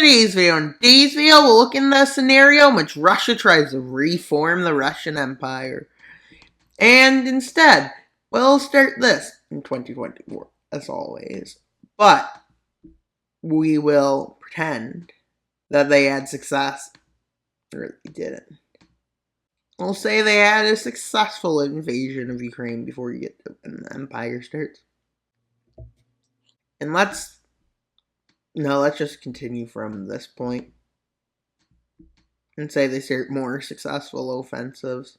today's video. In today's video, we'll look in the scenario in which Russia tries to reform the Russian Empire. And instead, we'll start this in 2024, as always. But we will pretend that they had success. Or they didn't. We'll say they had a successful invasion of Ukraine before you get to when the empire starts. And let's just continue from this point and say they start more successful offensives.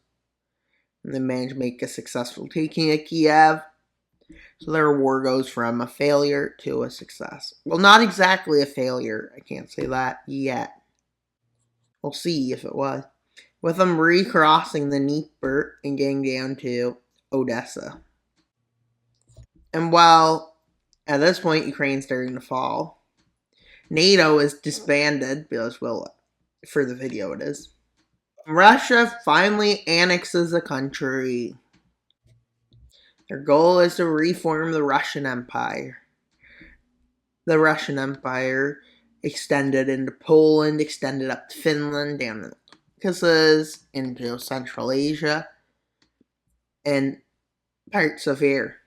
And they manage to make a successful taking of Kiev. So their war goes from a failure to a success. Well, not exactly a failure. I can't say that yet. We'll see if it was. With them recrossing the Dnieper and getting down to Odessa. And while at this point Ukraine's starting to fall, NATO is disbanded, because, well, for the video it is. Russia finally annexes a country. Their goal is to reform the Russian Empire. The Russian Empire extended into Poland, extended up to Finland, down to the Caucasus, into Central Asia, and parts of here.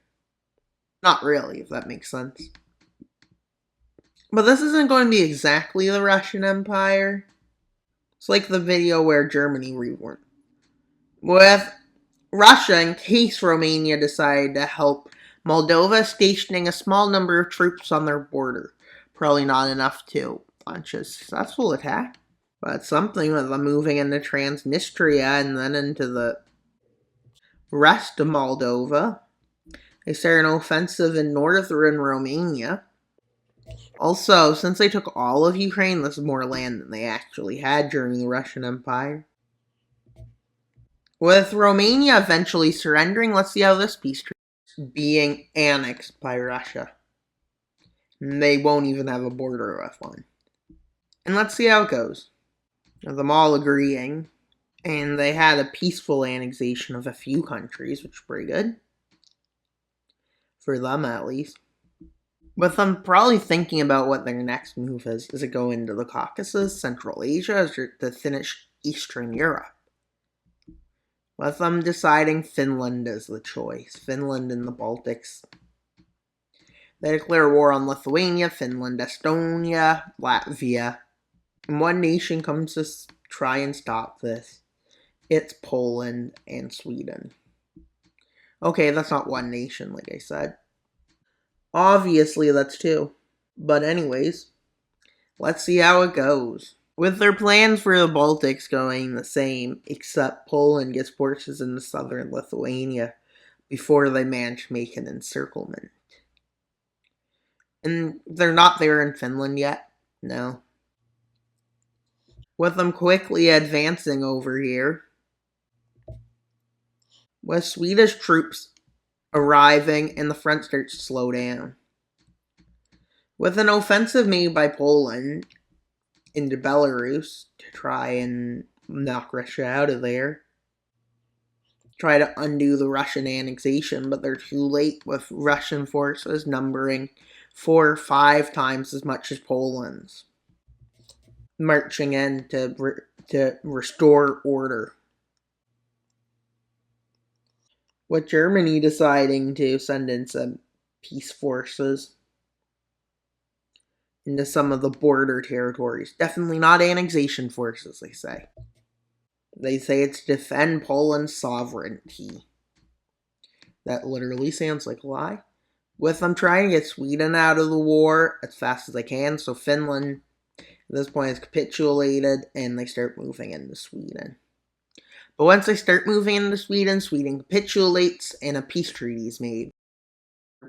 Not really, if that makes sense. But this isn't going to be exactly the Russian Empire. It's like the video where Germany reborn. With Russia, in case Romania decided to help Moldova, stationing a small number of troops on their border. Probably not enough to launch a successful attack, but something with them moving into Transnistria and then into the rest of Moldova. They start an offensive in northern Romania. Also, since they took all of Ukraine, this is more land than they actually had during the Russian Empire. With Romania eventually surrendering, let's see how this peace treaty is being annexed by Russia. And they won't even have a border with one. And let's see how it goes. With them all agreeing. And they had a peaceful annexation of a few countries, which is pretty good. For them, at least. With them probably thinking about what their next move is. Does it go into the Caucasus, Central Asia, or to finish Eastern Europe? With them deciding Finland is the choice. Finland and the Baltics. They declare war on Lithuania, Finland, Estonia, Latvia. And one nation comes to try and stop this. It's Poland and Sweden. Okay, that's not one nation, like I said. Obviously, that's two. But anyways, let's see how it goes. With their plans for the Baltics going the same, except Poland gets forces into southern Lithuania before they manage to make an encirclement. And they're not there in Finland yet. No. With them quickly advancing over here. With Swedish troops arriving and the front starts to slow down. With an offensive made by Poland into Belarus to try and knock Russia out of there. Try to undo the Russian annexation, but they're too late with Russian forces numbering 4 or 5 times as much as Poland's. Marching in to restore order. With Germany deciding to send in some peace forces into some of the border territories. Definitely not annexation forces, they say. They say it's to defend Poland's sovereignty. That literally sounds like a lie. With them trying to get Sweden out of the war as fast as they can, so Finland at this point has capitulated and they start moving into Sweden. But once they start moving into Sweden, Sweden capitulates and a peace treaty is made.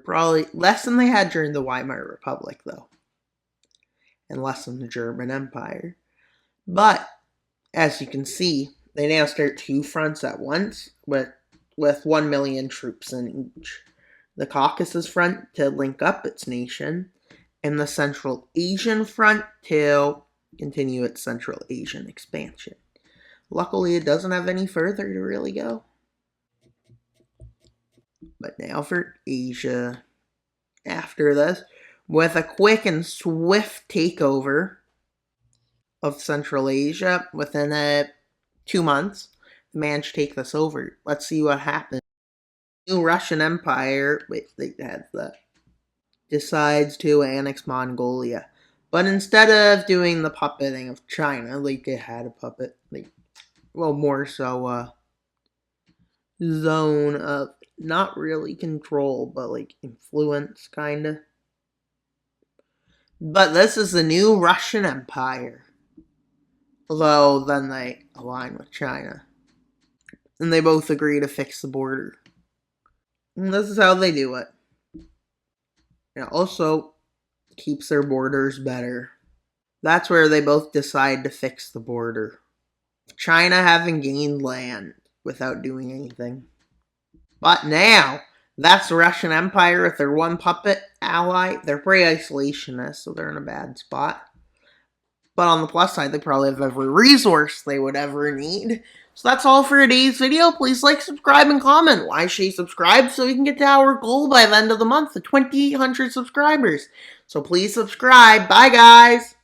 Probably less than they had during the Weimar Republic, though. And less than the German Empire. But, as you can see, they now start 2 fronts at once, with 1 million troops in each. The Caucasus front to link up its nation, and the Central Asian front to continue its Central Asian expansion. Luckily, it doesn't have any further to really go. But now for Asia. After this, with a quick and swift takeover of Central Asia within 2 months. The man should take this over. Let's see what happens. New Russian Empire, wait, they had that, decides to annex Mongolia. But instead of doing the puppeting of China, like they had a puppet, more so zone of not really control, but influence, kinda. But this is the new Russian Empire. Although then they align with China. And they both agree to fix the border. And this is how they do it. It also keeps their borders better. That's where they both decide to fix the border. China having gained land without doing anything. But now, that's the Russian Empire with their one puppet ally. They're pretty isolationist, so they're in a bad spot. But on the plus side, they probably have every resource they would ever need. So that's all for today's video. Please like, subscribe, and comment. Why should you subscribe? So we can get to our goal by the end of the month of 2,800 subscribers. So please subscribe. Bye, guys.